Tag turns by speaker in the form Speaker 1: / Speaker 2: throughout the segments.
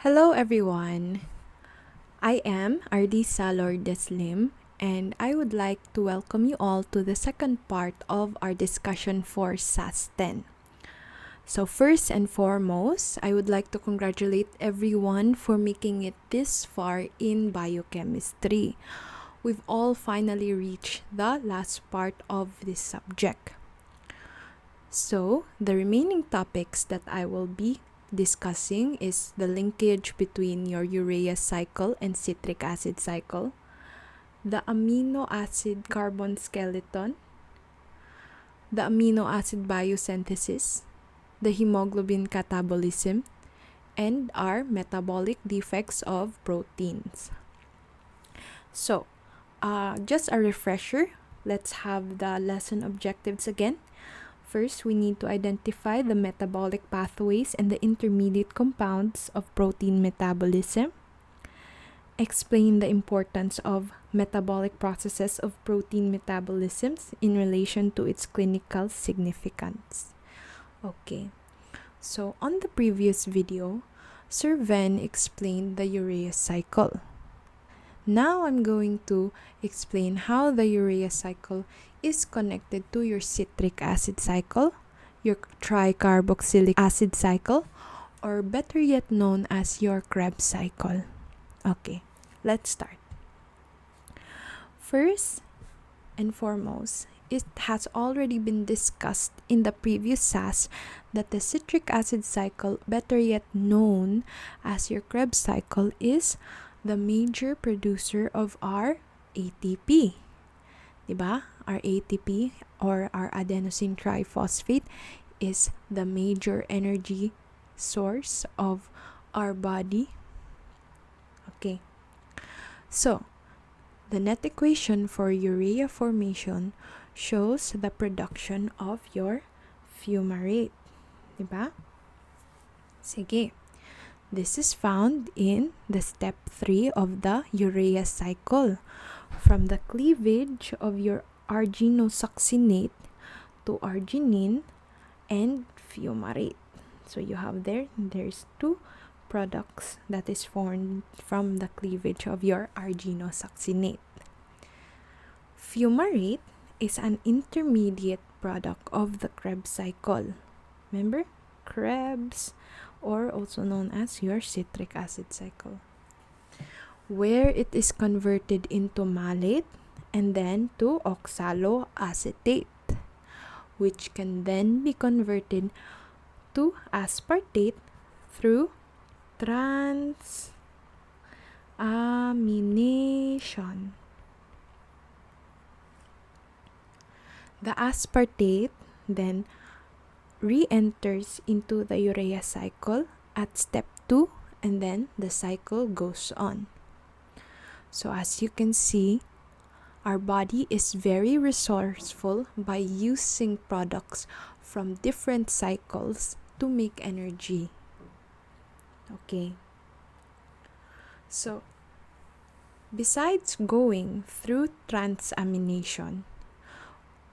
Speaker 1: Hello everyone. I am Ardisa Lordeslim and I would like to welcome you all to the second part of our discussion for SAS 10. So first and foremost, I would like to congratulate everyone for making it this far in biochemistry. We've all finally reached the last part of this subject. So, the remaining topics that I will be discussing is the linkage between your urea cycle and citric acid cycle, the amino acid carbon skeleton, the amino acid biosynthesis, the hemoglobin catabolism, and our metabolic defects of proteins. So, just a refresher, let's have the lesson objectives again. First, we need to identify the metabolic pathways and the intermediate compounds of protein metabolism. Explain the importance of metabolic processes of protein metabolisms in relation to its clinical significance. Okay, so on the previous video, Sir Venn explained the urea cycle. Now I'm going to explain how the urea cycle is connected to your citric acid cycle, your tricarboxylic acid cycle, or better yet known as your Krebs cycle. Okay, let's start. First and foremost, it has already been discussed in the previous SAS that the citric acid cycle, better yet known as your Krebs cycle, is the major producer of our ATP. Diba? Our ATP or our adenosine triphosphate is the major energy source of our body. Okay. So, the net equation for urea formation shows the production of your fumarate. Diba? Sige. This is found in the step 3 of the urea cycle. From the cleavage of your arginosuccinate to arginine and fumarate. So you have there's two products that is formed from the cleavage of your arginosuccinate. Fumarate is an intermediate product of the Krebs cycle. Remember? Krebs, or also known as your citric acid cycle, where it is converted into malate and then to oxaloacetate, which can then be converted to aspartate through transamination. The aspartate then re-enters into the urea cycle at step 2 and then the cycle goes on. So as you can see, our body is very resourceful by using products from different cycles to make energy. Okay. So, besides going through transamination,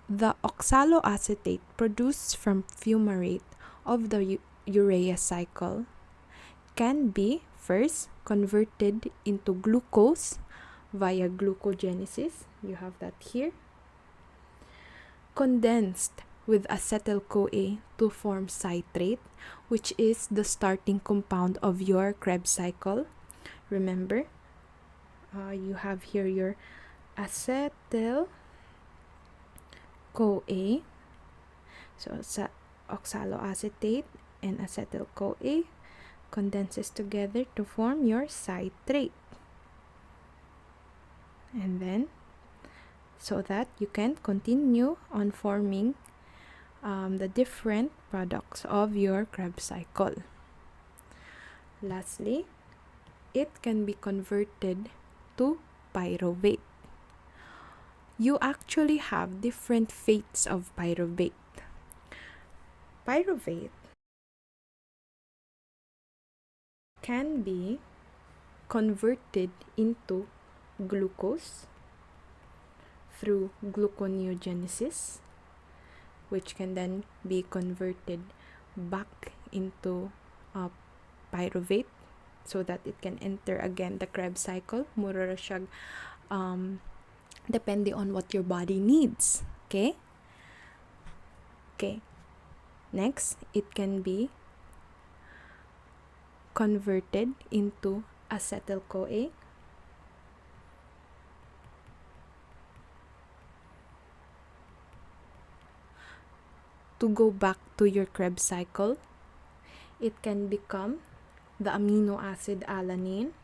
Speaker 1: the oxaloacetate produced from fumarate of the urea cycle can be first converted into glucose via glucogenesis. You have that here. Condensed with acetyl-CoA to form citrate, which is the starting compound of your Krebs cycle. Remember, you have here your acetyl-CoA. So oxaloacetate and acetyl-CoA condenses together to form your citrate. And then, so that you can continue on forming the different products of your Krebs cycle. Lastly, it can be converted to pyruvate. You actually have different fates of pyruvate. Pyruvate can be converted into glucose through gluconeogenesis, which can then be converted back into pyruvate so that it can enter again the Krebs cycle. Mura ra siyag, depende on what your body needs. Okay? Okay. Next, it can be converted into acetyl-CoA. To go back to your Krebs cycle, it can become the amino acid alanine.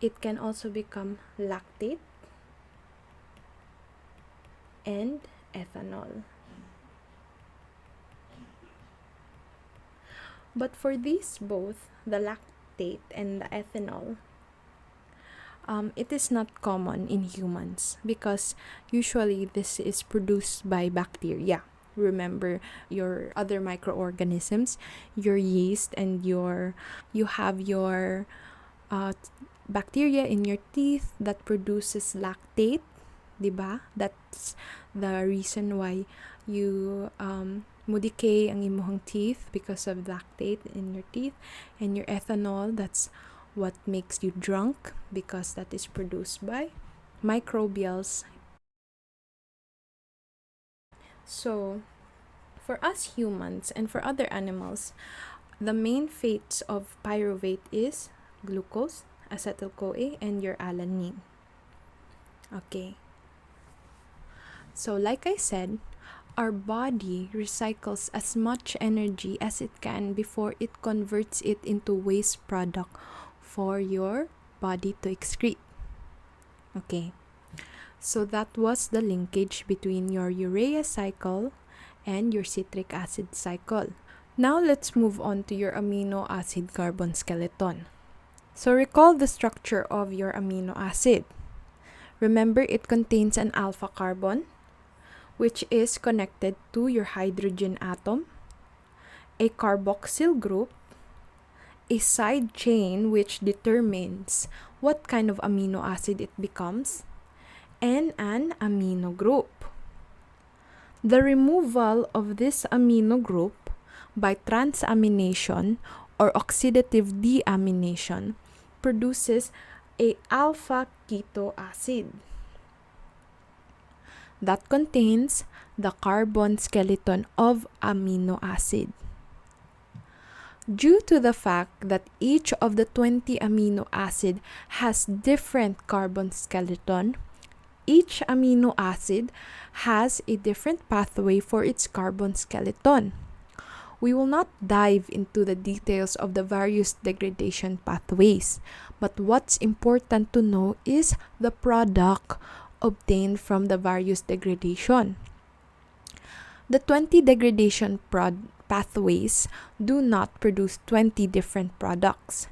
Speaker 1: It can also become lactate and ethanol. But for these both, the lactate and the ethanol, it is not common in humans because usually this is produced by bacteria. Remember your other microorganisms, your yeast, and you have your bacteria in your teeth that produces lactate, diba? That's the reason why you mo decay ang imuhang teeth because of lactate in your teeth. And your ethanol, that's what makes you drunk because that is produced by microbials. So for us humans and for other animals, the main fates of pyruvate is glucose, acetyl-CoA, and your alanine. Okay. So like I said, our body recycles as much energy as it can before it converts it into waste product for your body to excrete. Okay. So that was the linkage between your urea cycle and your citric acid cycle. Now let's move on to your amino acid carbon skeleton. So recall the structure of your amino acid. Remember, it contains an alpha carbon, which is connected to your hydrogen atom, a carboxyl group, a side chain which determines what kind of amino acid it becomes, and an amino group. The removal of this amino group by transamination or oxidative deamination produces a alpha keto acid that contains the carbon skeleton of amino acid. Due to the fact that each of the 20 amino acid has different carbon skeleton, each amino acid has a different pathway for its carbon skeleton. We will not dive into the details of the various degradation pathways, but what's important to know is the product obtained from the various degradation. The 20 degradation pathways do not produce 20 different products.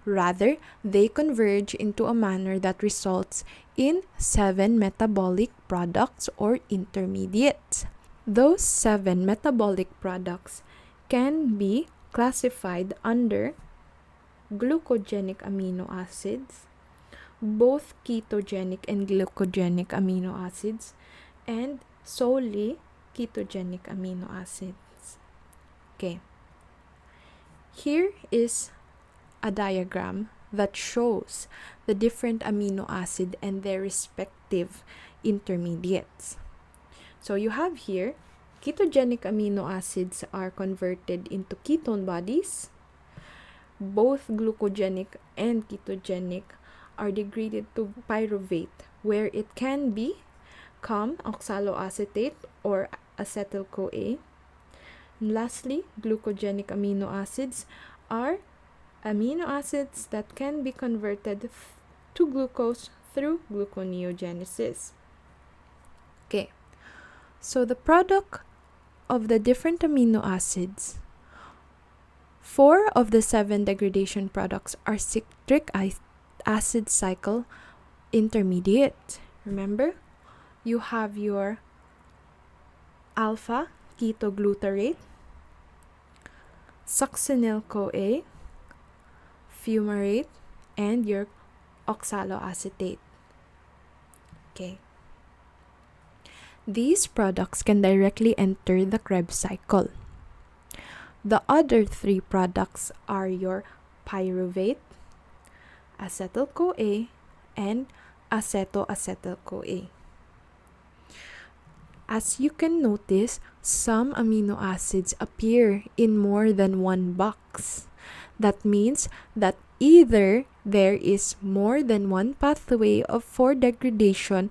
Speaker 1: Rather, they converge into a manner that results in 7 metabolic products or intermediates. Those 7 metabolic products can be classified under glucogenic amino acids, both ketogenic and glucogenic amino acids, and solely ketogenic amino acids. Okay. Here is a diagram that shows the different amino acid and their respective intermediates. So you have here, ketogenic amino acids are converted into ketone bodies. Both glucogenic and ketogenic are degraded to pyruvate, where it can become oxaloacetate or acetyl-CoA. Lastly, glucogenic amino acids are amino acids that can be converted to glucose through gluconeogenesis. Okay, so the product of the different amino acids, 4 of the 7 degradation products are citric acid cycle intermediate. Remember, you have your alpha ketoglutarate, succinyl-CoA, fumarate, and your oxaloacetate. Okay. These products can directly enter the Krebs cycle. The other three products are your pyruvate, acetyl-CoA, and acetoacetyl-CoA. As you can notice, some amino acids appear in more than one box. That means that either there is more than one pathway for degradation,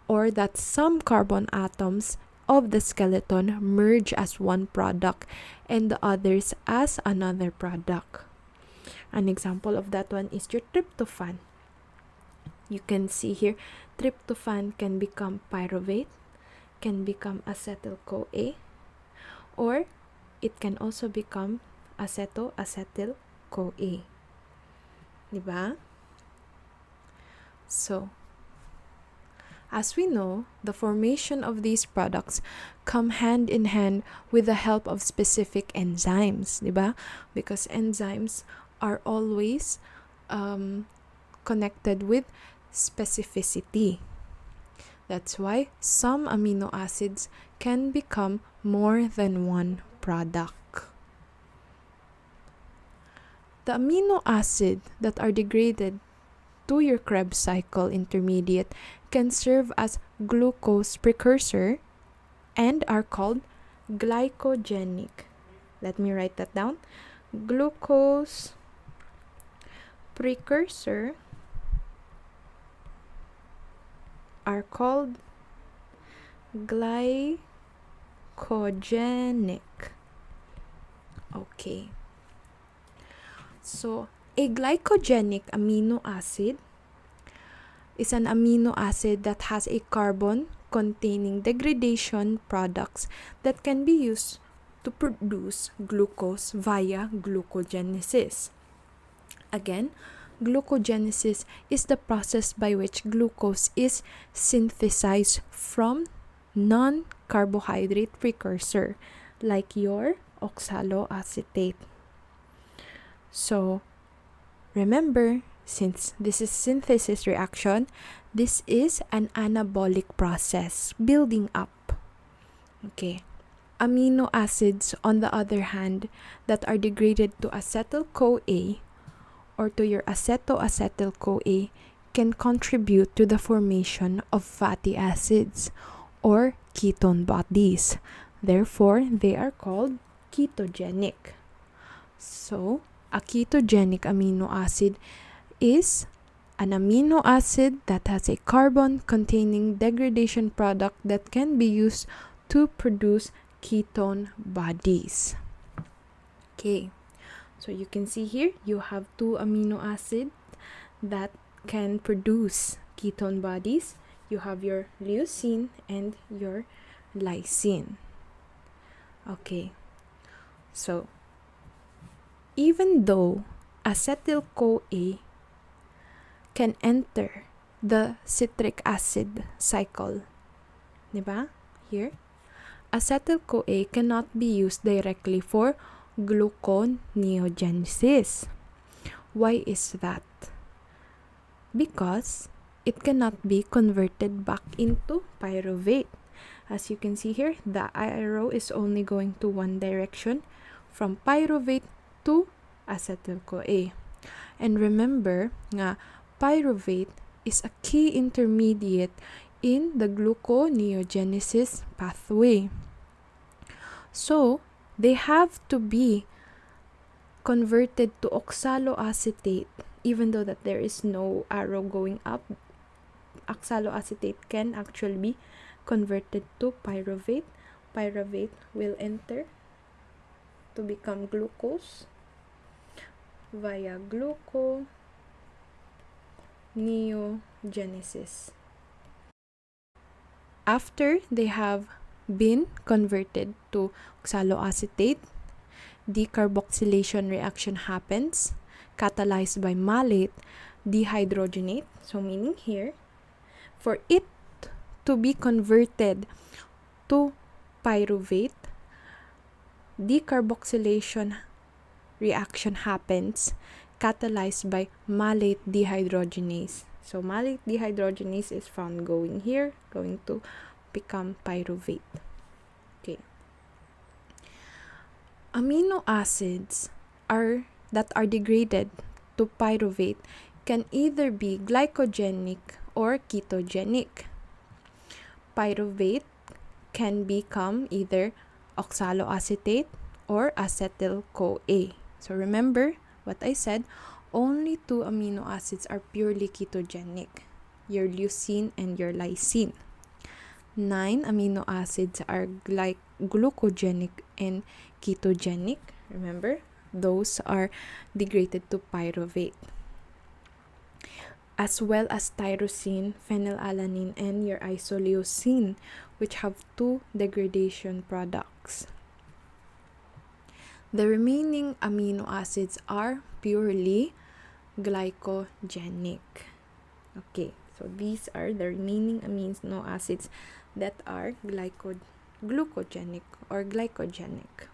Speaker 1: or that some carbon atoms of the skeleton merge as one product and the others as another product. An example of that one is your tryptophan. You can see here, tryptophan can become pyruvate, can become acetyl-CoA, or it can also become acetoacetyl-CoA. Diba? So, as we know, the formation of these products come hand in hand with the help of specific enzymes, diba? Because enzymes are always connected with specificity. That's why some amino acids can become more than one product. The amino acid that are degraded to your Krebs cycle intermediate can serve as glucose precursor and are called glycogenic. Let me write that down. Glucose precursor are called glycogenic. Okay. So, a glycogenic amino acid is an amino acid that has a carbon containing degradation products that can be used to produce glucose via glucogenesis. Again, glucogenesis is the process by which glucose is synthesized from non-carbohydrate precursor like your oxaloacetate. So, remember, since this is synthesis reaction, this is an anabolic process, building up. Okay. Amino acids, on the other hand, that are degraded to acetyl-CoA or to your acetoacetyl-CoA can contribute to the formation of fatty acids or ketone bodies. Therefore, they are called ketogenic. So, a ketogenic amino acid is an amino acid that has a carbon containing degradation product that can be used to produce ketone bodies. Okay, so you can see here you have two amino acids that can produce ketone bodies. You have your leucine and your lysine. Okay, so even though acetyl-CoA can enter the citric acid cycle, diba? Here, acetyl-CoA cannot be used directly for gluconeogenesis. Why is that? Because it cannot be converted back into pyruvate. As you can see here, the arrow is only going to one direction, from pyruvate to acetyl-CoA. And remember nga, pyruvate is a key intermediate in the gluconeogenesis pathway. So, they have to be converted to oxaloacetate. Even though that there is no arrow going up, oxaloacetate can actually be converted to pyruvate. Pyruvate will enter to become glucose via gluconeogenesis. After they have been converted to oxaloacetate, decarboxylation reaction happens, catalyzed by malate dehydrogenate. So meaning here, for it to be converted to pyruvate, decarboxylation reaction happens, catalyzed by malate dehydrogenase. So malate dehydrogenase is found going here, going to become pyruvate. Okay. Amino acids that are degraded to pyruvate can either be glycogenic or ketogenic. Pyruvate can become either oxaloacetate or acetyl-CoA. So remember what I said, only 2 amino acids are purely ketogenic, your leucine and your lysine. 9 amino acids are glucogenic and ketogenic. Remember, those are degraded to pyruvate. As well as tyrosine, phenylalanine, and your isoleucine, which have 2 degradation products. The remaining amino acids are purely glycogenic. Okay, so these are the remaining amino acids that are glucogenic or glycogenic.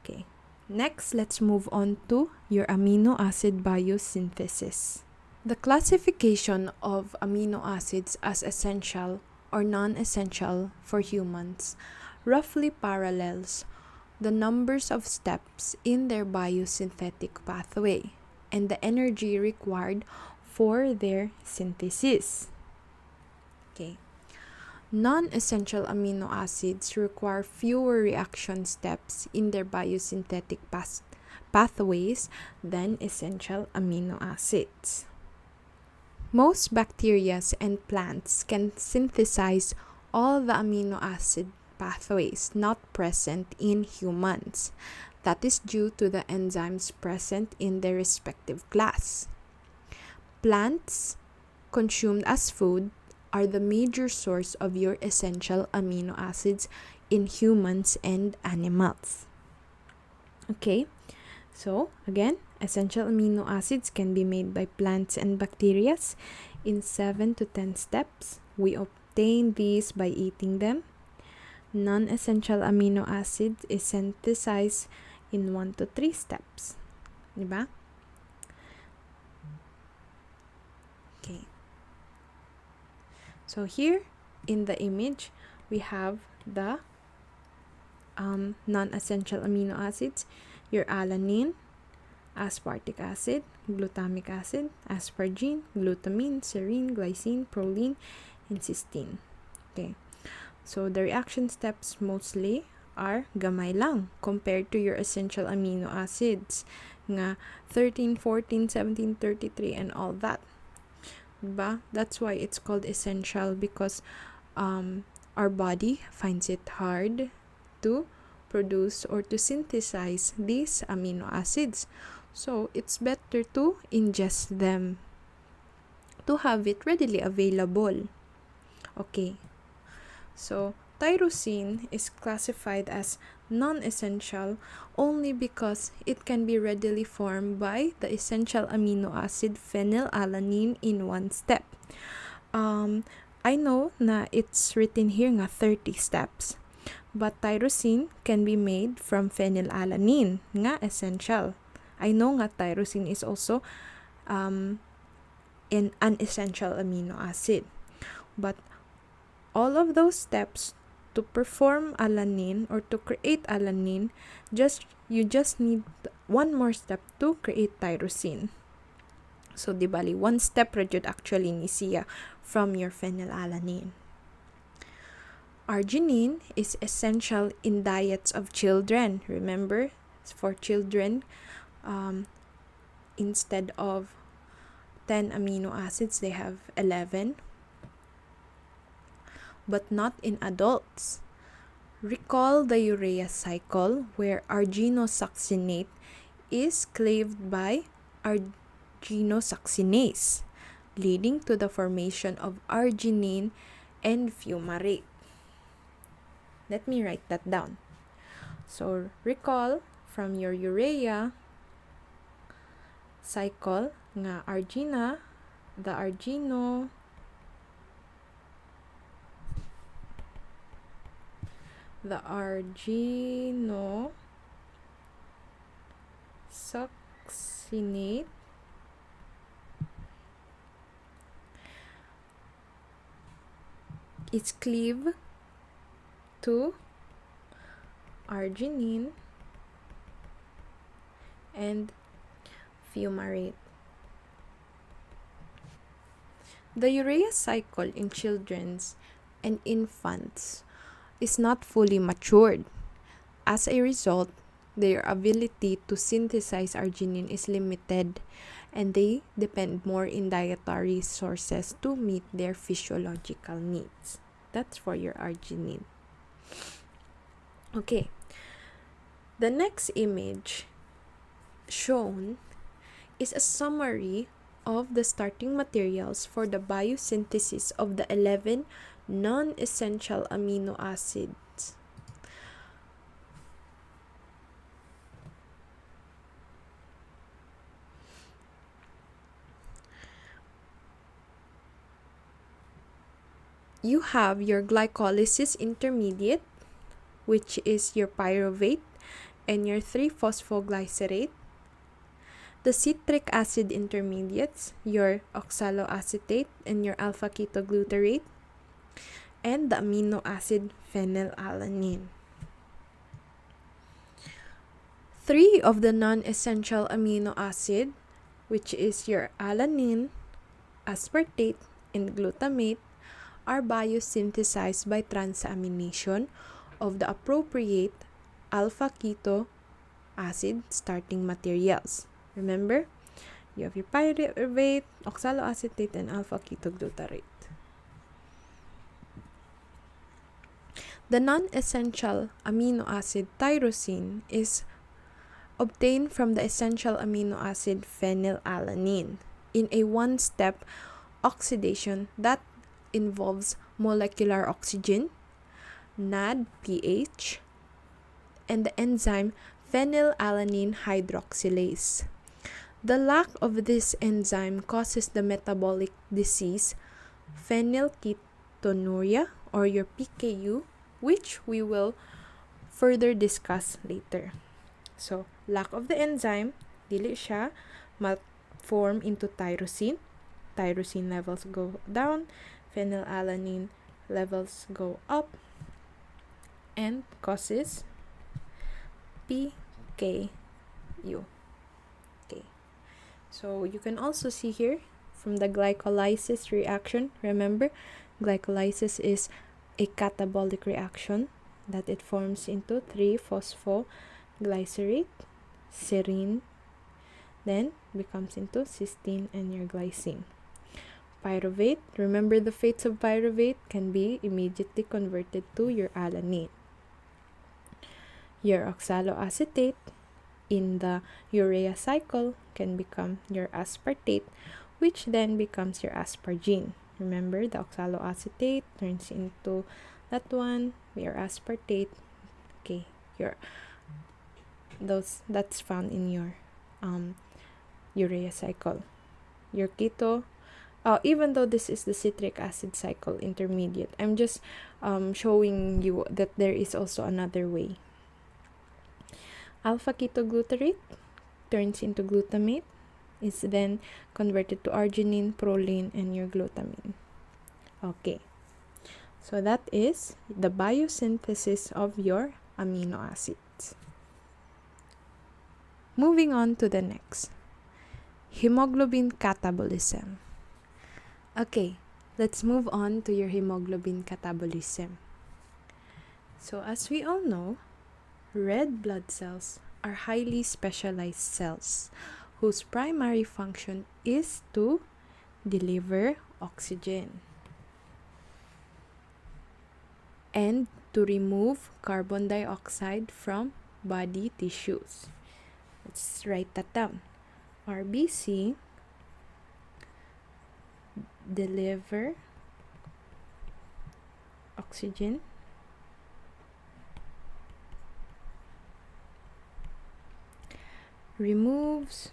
Speaker 1: Okay, next let's move on to your amino acid biosynthesis. The classification of amino acids as essential or non-essential for humans roughly parallels the numbers of steps in their biosynthetic pathway and the energy required for their synthesis. Okay. Non-essential amino acids require fewer reaction steps in their biosynthetic pathways than essential amino acids. Most bacteria and plants can synthesize all the amino acid pathways not present in humans. That is due to the enzymes present in their respective class. Plants consumed as food are the major source of your essential amino acids in humans and animals. Okay, so again, essential amino acids can be made by plants and bacteria in 7 to 10 steps. We obtain these by eating them. Non-essential amino acids is synthesized in 1 to 3 steps. Diba? Okay. So here in the image, we have the non-essential amino acids, your alanine, aspartic acid, glutamic acid, asparagine, glutamine, serine, glycine, proline, and cysteine. Okay. So the reaction steps mostly are gamay lang compared to your essential amino acids nga 13, 14, 17, 33 and all that. Diba? That's why it's called essential, because our body finds it hard to produce or to synthesize these amino acids. So it's better to ingest them to have it readily available. Okay. So tyrosine is classified as non-essential only because it can be readily formed by the essential amino acid phenylalanine in 1 step. I know na it's written here nga 30 steps, but tyrosine can be made from phenylalanine nga essential. I know nga tyrosine is also an essential amino acid, but all of those steps to perform alanine or to create alanine, you just need 1 more step to create tyrosine. So di bali 1 step ra jud actually ni siya from your phenylalanine. Arginine is essential in diets of children. Remember, for children, instead of 10 amino acids, they have 11. But not in adults. Recall the urea cycle where arginosuccinate is cleaved by arginosuccinase, leading to the formation of arginine and fumarate. Let me write that down. So recall from your urea cycle nga the arginosuccinate is cleaved to arginine and fumarate. The urea cycle in children and infants is not fully matured. As a result, their ability to synthesize arginine is limited, and they depend more in dietary sources to meet their physiological needs. That's for your arginine. Okay, the next image shown is a summary of the starting materials for the biosynthesis of the 11 non-essential amino acids. You have your glycolysis intermediate, which is your pyruvate, and your 3-phosphoglycerate. The citric acid intermediates, your oxaloacetate and your alpha-ketoglutarate, and the amino acid phenylalanine. 3 of the non-essential amino acid, which is your alanine, aspartate, and glutamate, are biosynthesized by transamination of the appropriate alpha-keto acid starting materials. Remember, you have your pyruvate, oxaloacetate, and alpha-ketoglutarate. The non-essential amino acid tyrosine is obtained from the essential amino acid phenylalanine in a one-step oxidation that involves molecular oxygen, NADPH, and the enzyme phenylalanine hydroxylase. The lack of this enzyme causes the metabolic disease phenylketonuria, or your PKU, which we will further discuss later. So, lack of the enzyme, dili siya ma-form into tyrosine. Tyrosine levels go down, phenylalanine levels go up, and causes PKU. Okay. So you can also see here from the glycolysis reaction. Remember, glycolysis is a catabolic reaction that it forms into 3-phosphoglycerate, serine, then becomes into cysteine and your glycine. Pyruvate, remember the fates of pyruvate can be immediately converted to your alanine. Your oxaloacetate in the urea cycle can become your aspartate, which then becomes your aspargine. Remember, the oxaloacetate turns into that one, your aspartate. Okay, that's found in your urea cycle. Your keto, even though this is the citric acid cycle intermediate, I'm just showing you that there is also another way. Alpha-ketoglutarate turns into glutamate, is then converted to arginine, proline, and your glutamine. Okay, so that is the biosynthesis of your amino acids. Moving on to the next, hemoglobin catabolism. Okay, let's move on to your hemoglobin catabolism. So as we all know, red blood cells are highly specialized cells whose primary function is to deliver oxygen and to remove carbon dioxide from body tissues. Let's write that down. RBC deliver oxygen removes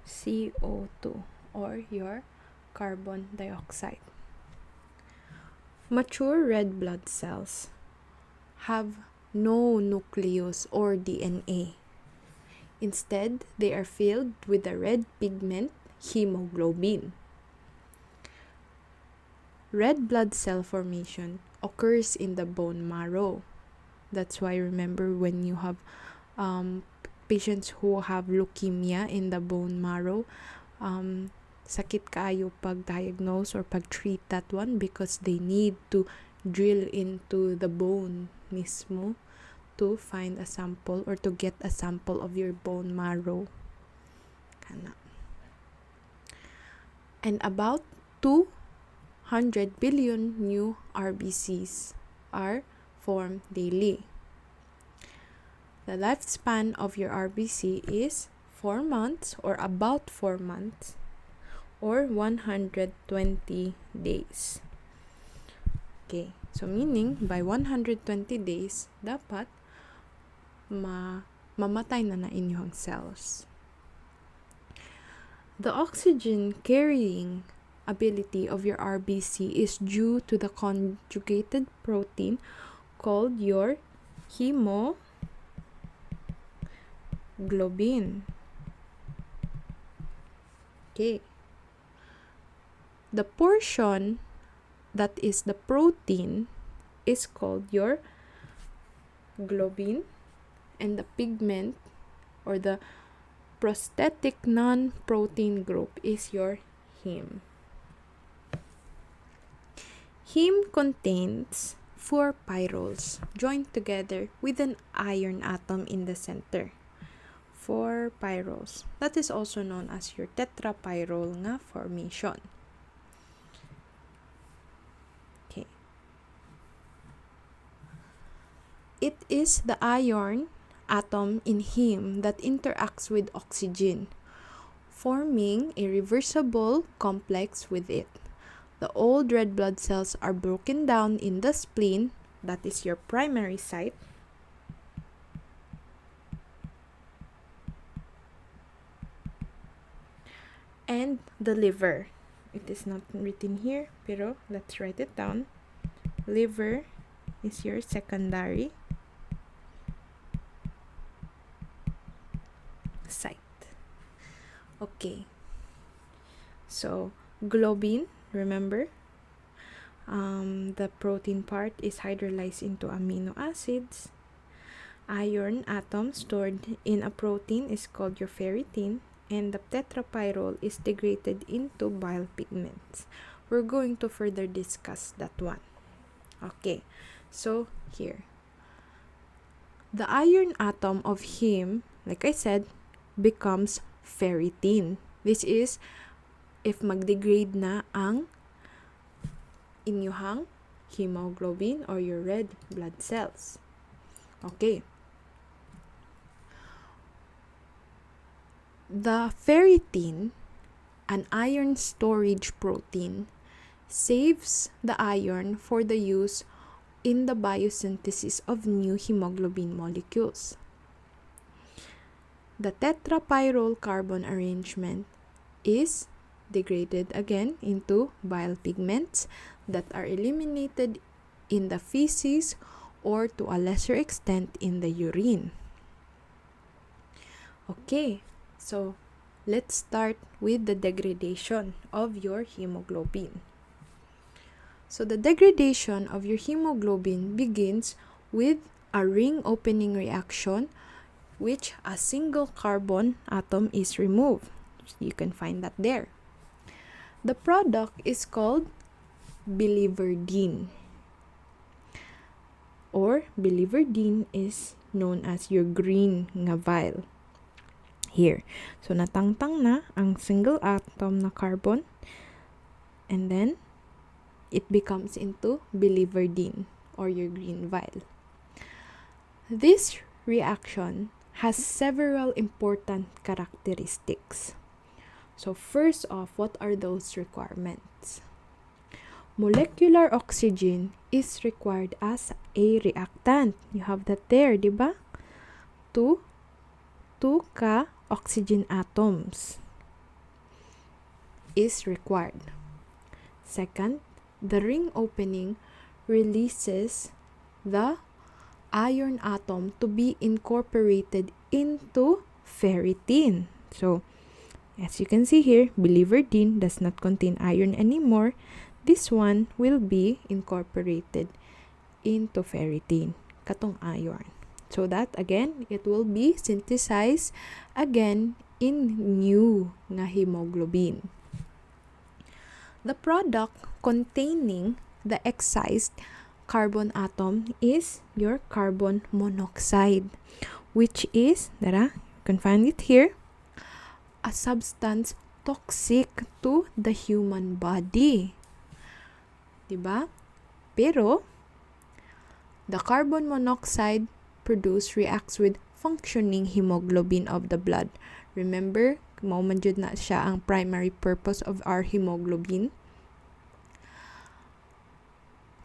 Speaker 1: CO2 or your carbon dioxide. Mature red blood cells have no nucleus or DNA. Instead, they are filled with the red pigment hemoglobin. Red blood cell formation occurs in the bone marrow. That's why remember when you have patients who have leukemia in the bone marrow, sakit kayo pag-diagnose or pag-treat that one because they need to drill into the bone mismo to find a sample or to get a sample of your bone marrow. Kana. And about 200 billion new RBCs are formed daily. The lifespan of your RBC is 4 months or about 4 months or 120 days. Okay, so meaning by 120 days, dapat mamatay na inyong cells. The oxygen carrying ability of your RBC is due to the conjugated protein called your hemoglobin. Okay. The portion that is the protein is called your globin, and the pigment or the prosthetic non-protein group is your heme. Heme contains 4 pyrols joined together with an iron atom in the center. 4 pyrols. That is also known as your tetrapyrrole nga formation. Okay. It is the iron atom in heme that interacts with oxygen, forming a reversible complex with it. The old red blood cells are broken down in the spleen, that is your primary site, and the liver. It is not written here, pero let's write it down. Liver is your secondary site. Okay. So, globin, remember? The protein part is hydrolyzed into amino acids. Iron atom stored in a protein is called your ferritin, and the tetrapyrrole is degraded into bile pigments. We're going to further discuss that one. Okay, so here. The iron atom of heme, like I said, becomes ferritin. This is if magdegrade na ang inyuhang hemoglobin or your red blood cells. Okay. The ferritin, an iron storage protein, saves the iron for the use in the biosynthesis of new hemoglobin molecules. The tetrapyrrole carbon arrangement is degraded again into bile pigments that are eliminated in the feces or to a lesser extent in the urine. Okay, so let's start with the degradation of your hemoglobin. So the degradation of your hemoglobin begins with a ring opening reaction, which a single carbon atom is removed. You can find that there. The product is called biliverdin, or biliverdin is known as your green nga vial. Here. So natangtang na ang single atom na carbon, and then it becomes into biliverdin or your green vial. This reaction has several important characteristics. So first off, what are those requirements? Molecular oxygen is required as a reactant. You have that there, di ba? Two ka oxygen atoms is required. Second, the ring opening releases the iron atom to be incorporated into ferritin. So, as you can see here, biliverdin does not contain iron anymore. This one will be incorporated into ferritin. katong iron. So that again, it will be synthesized again in new nga hemoglobin. The product containing the excised carbon atom is your carbon monoxide, which is, you can find it here, a substance toxic to the human body. Diba? Pero, the carbon monoxide produced reacts with functioning hemoglobin of the blood. Remember, mao man jud na siya ang primary purpose of our hemoglobin,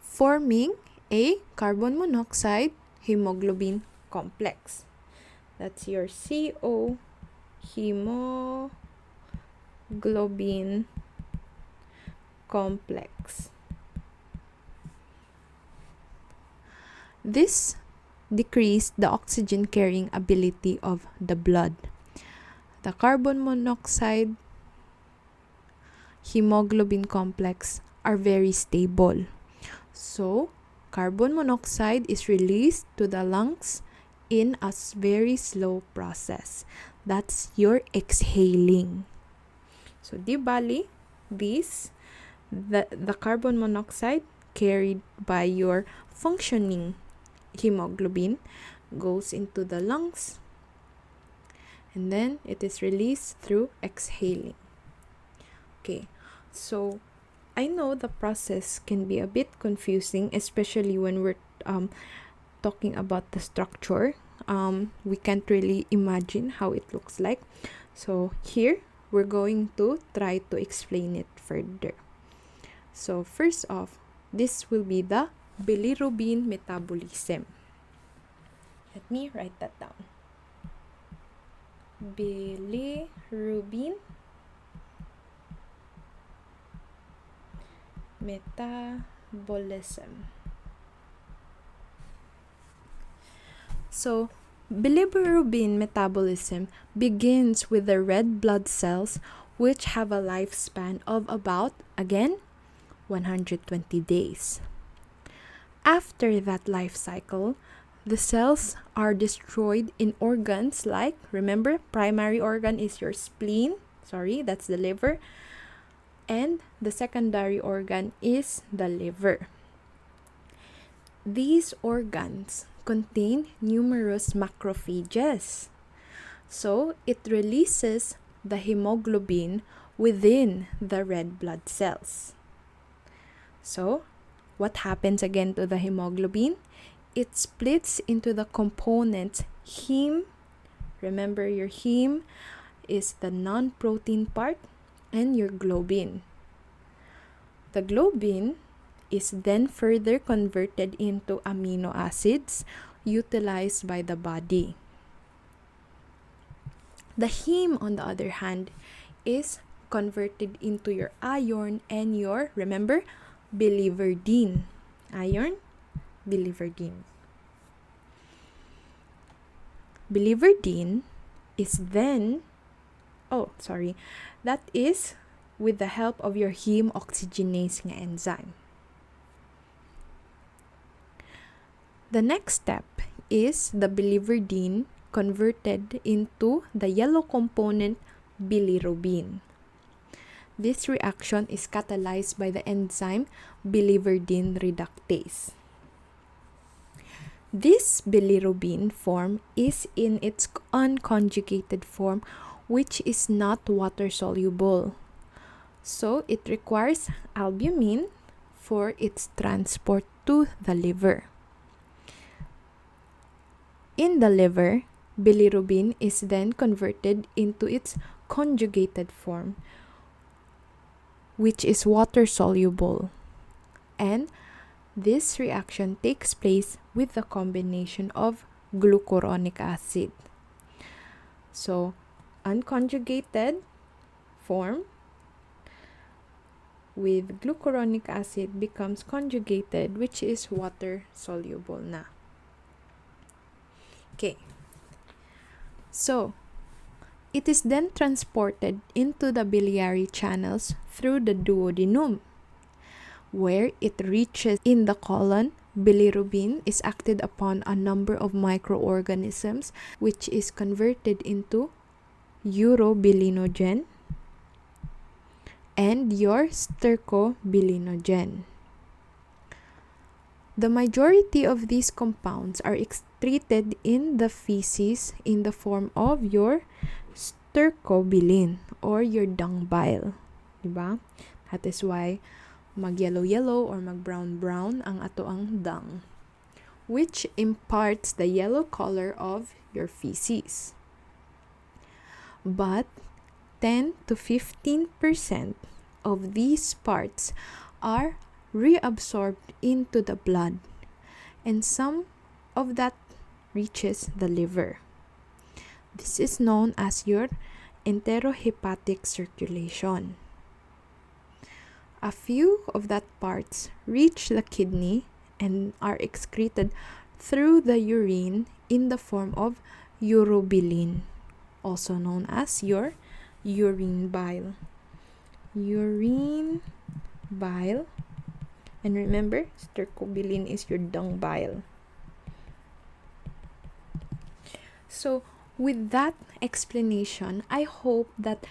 Speaker 1: forming a carbon monoxide hemoglobin complex. That's your CO hemoglobin complex. This decreased the oxygen carrying ability of the blood. The carbon monoxide hemoglobin complex are very stable. So, carbon monoxide is released to the lungs in a very slow process. That's your exhaling. So, di bali, the carbon monoxide carried by your functioning hemoglobin goes into the lungs, and then it is released through exhaling. Okay, so I know the process can be a bit confusing, especially when we're talking about the structure. We can't really imagine how it looks like. So here, we're going to try to explain it further. So first off, this will be the bilirubin metabolism. Let me write that down. Bilirubin metabolism. So, bilirubin metabolism begins with the red blood cells, which have a lifespan of about, again, 120 days. After that life cycle, the cells are destroyed in organs like, remember, primary organ is your spleen. Sorry, that's the liver. And the secondary organ is the liver. These organs contain numerous macrophages. So, it releases the hemoglobin within the red blood cells. So, what happens again to the hemoglobin? It splits into the components heme. Remember, your heme is the non-protein part, and your globin. The globin is then further converted into amino acids utilized by the body. The heme, on the other hand, is converted into your iron and your, remember, biliverdin. Iron, biliverdin. Biliverdin is then, that is with the help of your heme oxygenase nga enzyme. The next step is the biliverdin converted into the yellow component bilirubin. This reaction is catalyzed by the enzyme biliverdin reductase. This bilirubin form is in its unconjugated form, which is not water soluble. So, it requires albumin for its transport to the liver. In the liver, bilirubin is then converted into its conjugated form, which is water soluble. And this reaction takes place with the combination of glucuronic acid. So, unconjugated form with glucuronic acid becomes conjugated, which is water soluble na. Okay. So, it is then transported into the biliary channels through the duodenum, where it reaches in the colon bilirubin is acted upon a number of microorganisms, which is converted into urobilinogen and your stercobilinogen. The majority of these compounds are excreted in the feces in the form of your stercobilin or your dung bile. Diba? That is why mag-yellow-yellow or mag-brown-brown ang ato ang dung, which imparts the yellow color of your feces. But 10 to 15% of these parts are reabsorbed into the blood, and some of that reaches the liver. This is known as your enterohepatic circulation. A few of that parts reach the kidney and are excreted through the urine in the form of urobilin, also known as your urine bile. Urine bile. And remember, stercobilin is your dung bile. So, with that explanation, I hope that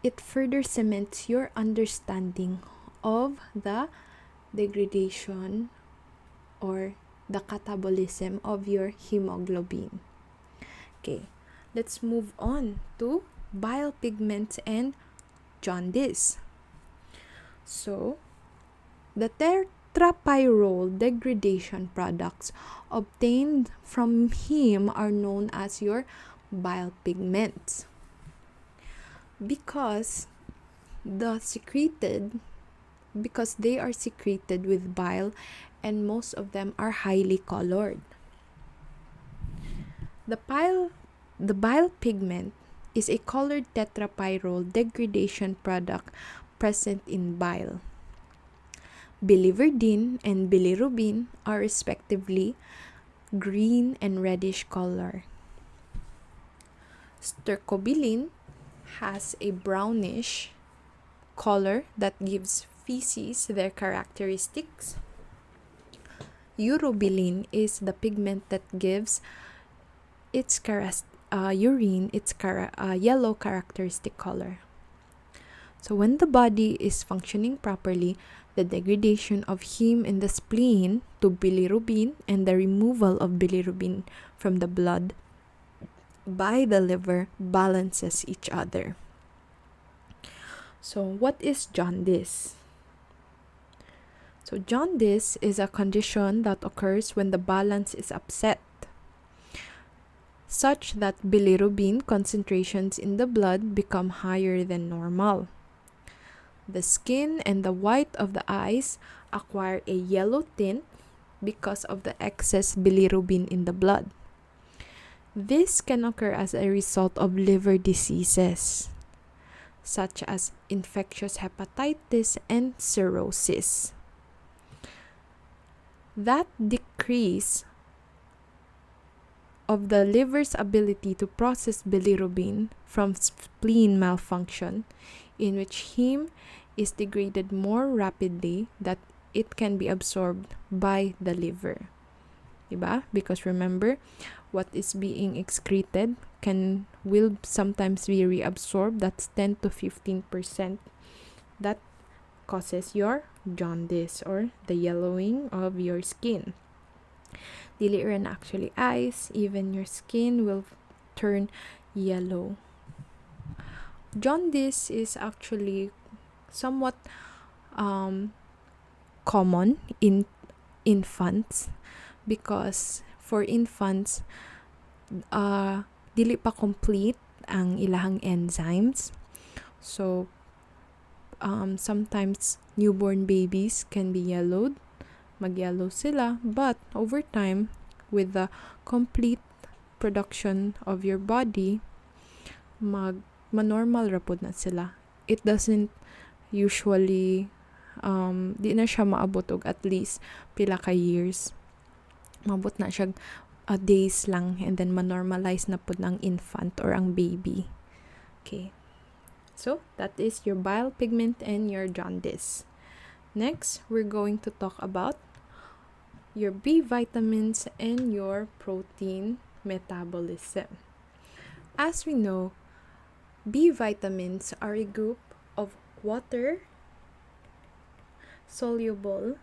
Speaker 1: it further cements your understanding of the degradation or the catabolism of your hemoglobin. Okay, let's move on to bile pigments and jaundice. So, the tetrapyrrole degradation products obtained from heme are known as your bile pigments because they are secreted with bile, and most of them are highly colored. The bile pigment is a colored tetrapyrrole degradation product present in bile. Biliverdin and bilirubin are respectively green and reddish color. Stercobilin has a brownish color that gives feces their characteristics. Urobilin is the pigment that gives its urine its yellow characteristic color. So when the body is functioning properly, the degradation of heme in the spleen to bilirubin and the removal of bilirubin from the blood by the liver balances each other. So what is jaundice? So jaundice is a condition that occurs when the balance is upset, such that bilirubin concentrations in the blood become higher than normal. The skin and the white of the eyes acquire a yellow tint because of the excess bilirubin in the blood. This can occur as a result of liver diseases, such as infectious hepatitis and cirrhosis. That decrease of the liver's ability to process bilirubin from spleen malfunction, in which heme is degraded more rapidly that it can be absorbed by the liver. Diba? Because remember, what is being excreted will sometimes be reabsorbed. That's 10 to 15%. That causes your jaundice or the yellowing of your skin. Dili rin actually eyes, even your skin will turn yellow. Jaundice is actually somewhat common in infants because for infants dili pa complete ang ilahang enzymes. So sometimes newborn babies can be yellowed, mag-yellow sila, but over time with the complete production of your body manormal rapod na sila. It doesn't usually di na siya maabot og at least pila ka years. Mabot na siya days lang, and then manormalize na pod ng infant or ang baby. Okay. So, that is your bile pigment and your jaundice. Next, we're going to talk about your B vitamins, and your protein metabolism. As we know, B vitamins are a group of water soluble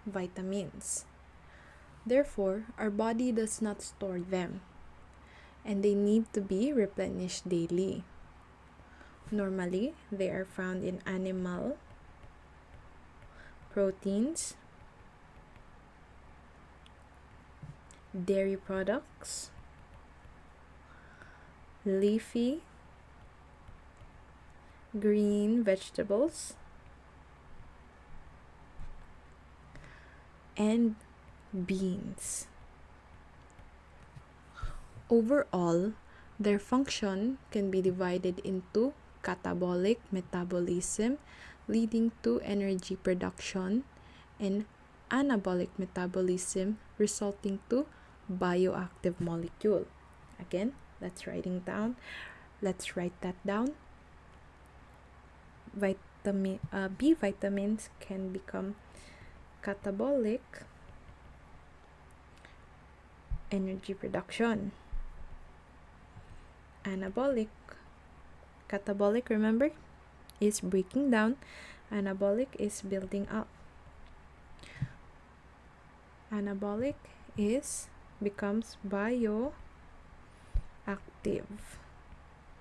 Speaker 1: vitamins. Therefore, our body does not store them, and they need to be replenished daily. Normally, they are found in animal proteins, dairy products, leafy green vegetables, and beans. Overall, their function can be divided into catabolic metabolism, leading to energy production, and anabolic metabolism, resulting to bioactive molecule. Again, let's write that down. B vitamins can become catabolic energy production, catabolic, remember, is breaking down, anabolic is building up. Anabolic becomes bioactive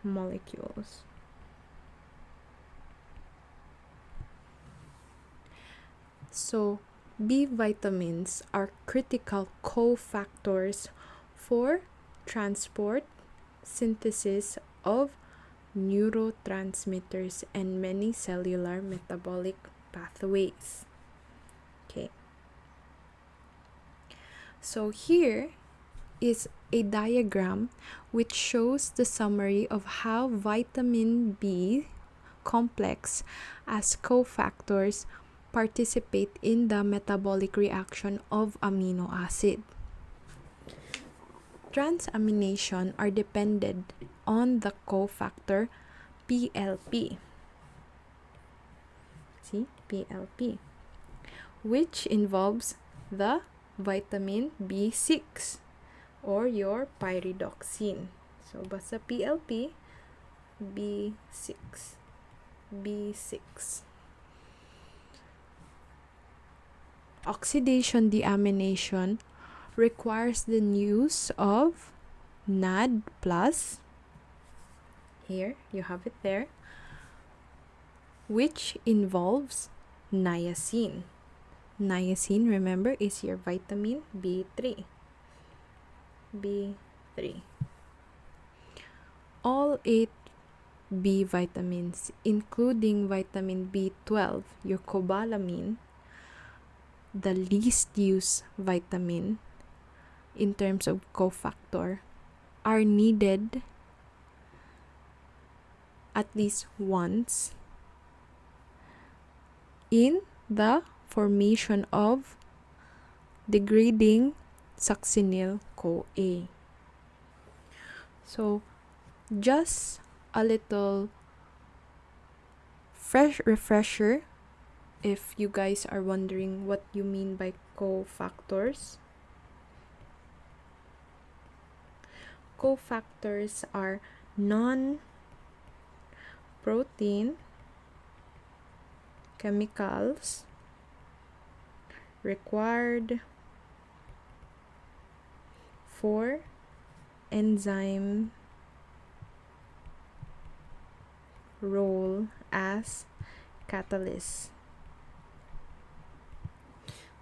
Speaker 1: molecules. So, B vitamins are critical cofactors for transport, synthesis of neurotransmitters, and many cellular metabolic pathways. Okay. So here is a diagram which shows the summary of how vitamin B complex as cofactors participate in the metabolic reaction of amino acid. Transamination are dependent on the cofactor PLP. See, PLP, which involves the vitamin B6 or your pyridoxine. So, basta PLP, B6. Oxidation deamination requires the use of NAD+. Here, you have it there, which involves niacin. Niacin, remember, is your vitamin B3. All 8 B vitamins, including vitamin B12, your cobalamin, the least used vitamin in terms of cofactor, are needed at least once in the formation of degrading succinyl-CoA. So, just a little refresher if you guys are wondering what you mean by cofactors. Cofactors are non-protein chemicals required for enzyme role as catalyst.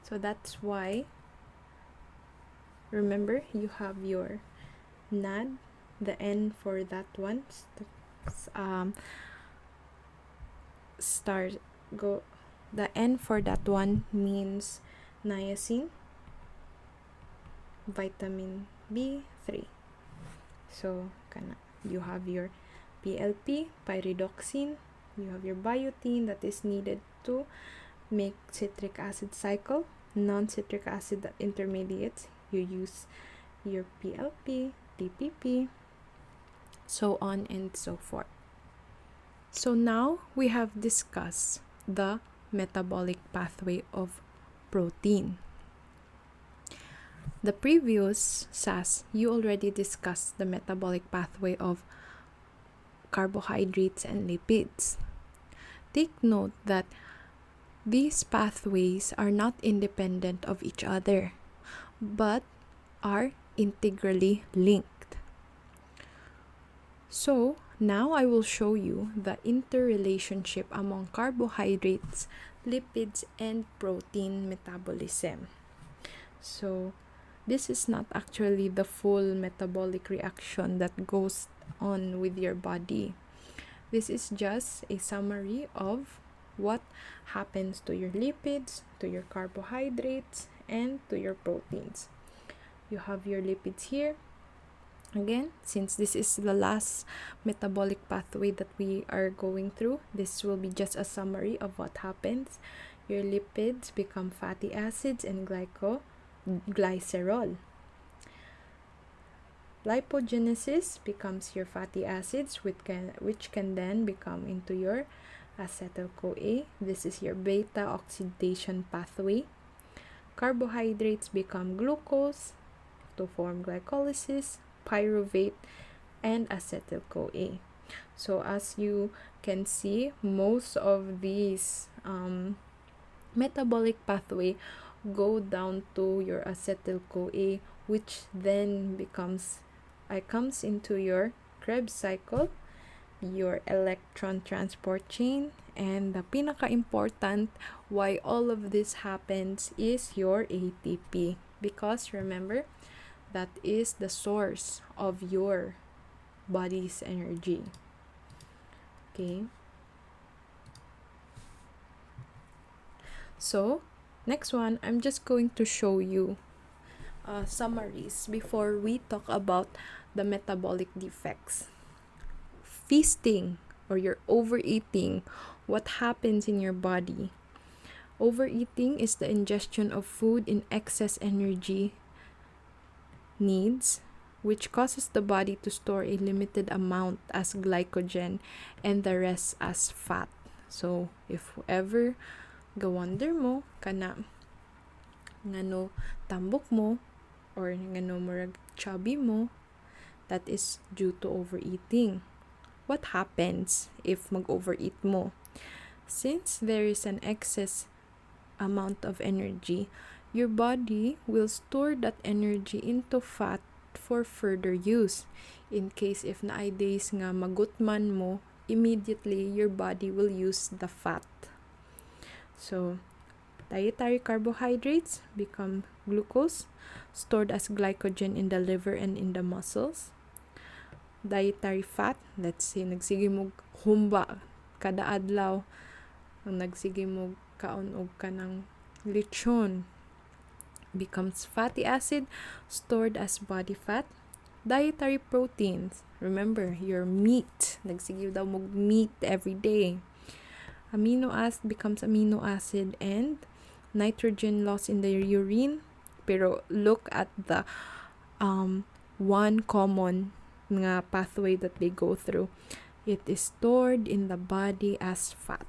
Speaker 1: So that's why, remember, you have your NAD, the N for that one, the N for that one means niacin, vitamin B3. So, you have your PLP, pyridoxine, you have your biotin that is needed to make citric acid cycle, non-citric acid intermediates, you use your PLP, DPP, so on and so forth. So now we have discussed the metabolic pathway of protein. The previous SAS, you already discussed the metabolic pathway of carbohydrates and lipids. Take note that these pathways are not independent of each other, but are integrally linked. So, now I will show you the interrelationship among carbohydrates, lipids, and protein metabolism. So, this is not actually the full metabolic reaction that goes on with your body. This is just a summary of what happens to your lipids, to your carbohydrates, and to your proteins. You have your lipids here. Again, since this is the last metabolic pathway that we are going through, this will be just a summary of what happens. Your lipids become fatty acids and glycerol. Lipogenesis becomes your fatty acids, which can then become into your acetyl-CoA. This is your beta oxidation pathway. Carbohydrates become glucose to form glycolysis, pyruvate, and acetyl-CoA. So as you can see, most of these metabolic pathway go down to your acetyl-CoA, which then comes into your Krebs cycle, your electron transport chain, and the pinaka-important why all of this happens is your ATP, because remember, that is the source of your body's energy. Okay, so next one, I'm just going to show you summaries before we talk about the metabolic defects. Feasting or you're overeating, what happens in your body? Overeating is the ingestion of food in excess energy needs, which causes the body to store a limited amount as glycogen and the rest as fat. So if ever gawonder mo kana ngano tambok mo or ngano murag chubby mo, that is due to overeating. What happens if mag-overeat mo? Since there is an excess amount of energy, your body will store that energy into fat for further use. In case if naay days nga magutman mo, immediately your body will use the fat. So, dietary carbohydrates become glucose, stored as glycogen in the liver and in the muscles. Dietary fat, let's say nagsige mo humba kada adlaw, nagsige mo kaon og kanang lechon, becomes fatty acid, stored as body fat. Dietary proteins, remember your meat, nagsige daw mo meat every day. Amino acid becomes amino acid, and nitrogen loss in the urine. Pero look at the one common nga pathway that they go through. It is stored in the body as fat.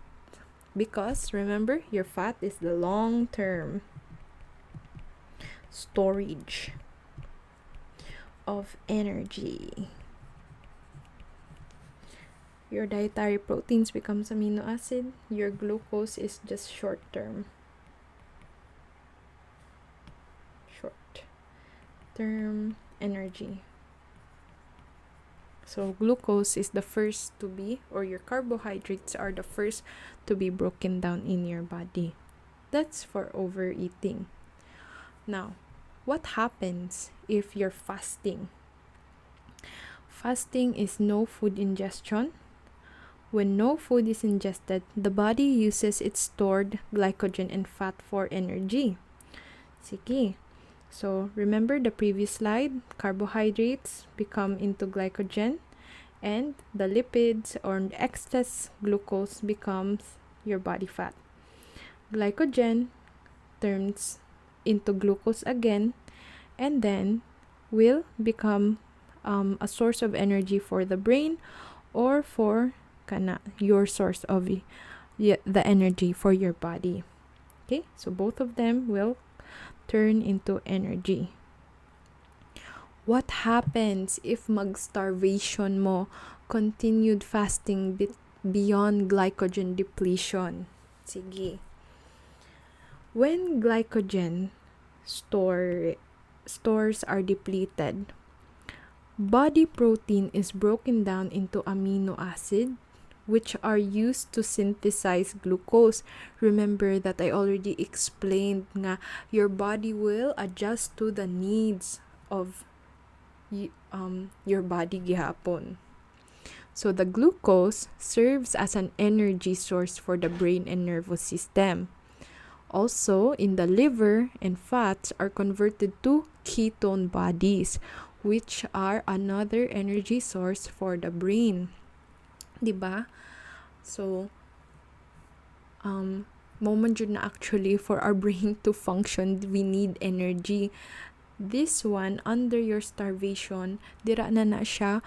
Speaker 1: Because remember, your fat is the long-term storage of energy. Your dietary proteins becomes amino acid. Your glucose is just short-term energy. So glucose is the first to be, or your carbohydrates are the first to be broken down in your body. That's for overeating. Now, what happens if you're fasting? Fasting is no food ingestion. When no food is ingested, the body uses its stored glycogen and fat for energy. Sige. So, remember the previous slide, carbohydrates become into glycogen, and the lipids or excess glucose becomes your body fat. Glycogen turns into glucose again, and then will become a source of energy for the brain or for your source of the energy for your body. Okay, so both of them will turn into energy. What happens if mag-starvation mo, continued fasting beyond glycogen depletion? Sige. When glycogen stores are depleted, body protein is broken down into amino acid, which are used to synthesize glucose. Remember that I already explained nga your body will adjust to the needs of your body gihapon. So the glucose serves as an energy source for the brain and nervous system. Also, in the liver and fats are converted to ketone bodies, which are another energy source for the brain. Diba? So, moment yun na actually for our brain to function, we need energy. This one, under your starvation, dira na siya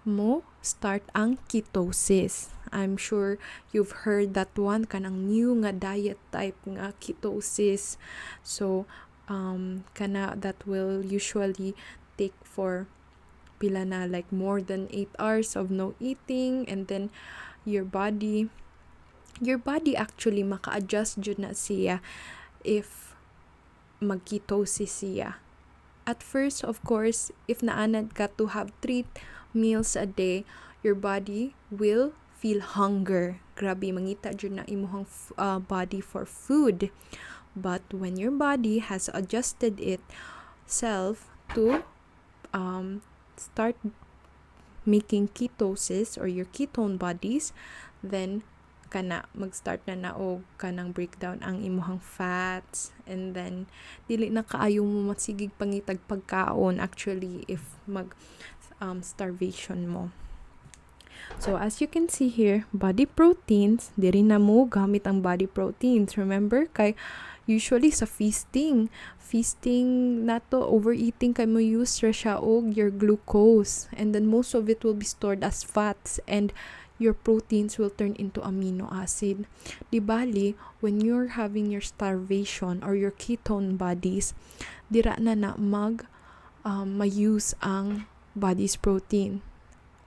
Speaker 1: mo start ang ketosis. I'm sure you've heard that one, kanang new nga diet type nga ketosis. So, kana that will usually take for pila na, like more than 8 hours of no eating, and then your body actually maka-adjust jud na siya if mag-ketosis siya. At first, of course, if naanad ka to have 3 meals a day, your body will feel hunger. Grabe, mangita jud na imuhang body for food. But when your body has adjusted itself to start making ketosis or your ketone bodies, then kana mag-start na og kanang breakdown ang imuhang fats, and then dili na kaayo mo masigig pangitag pagkaon actually if mag starvation mo. So as you can see here, body proteins, diri na mo gamit ang body proteins. Remember kay usually sa feasting nato, overeating kay mo use ra siya og your glucose, and then most of it will be stored as fats, and your proteins will turn into amino acid. Di bali, when you're having your starvation or your ketone bodies, dira na ma-use ang body's protein,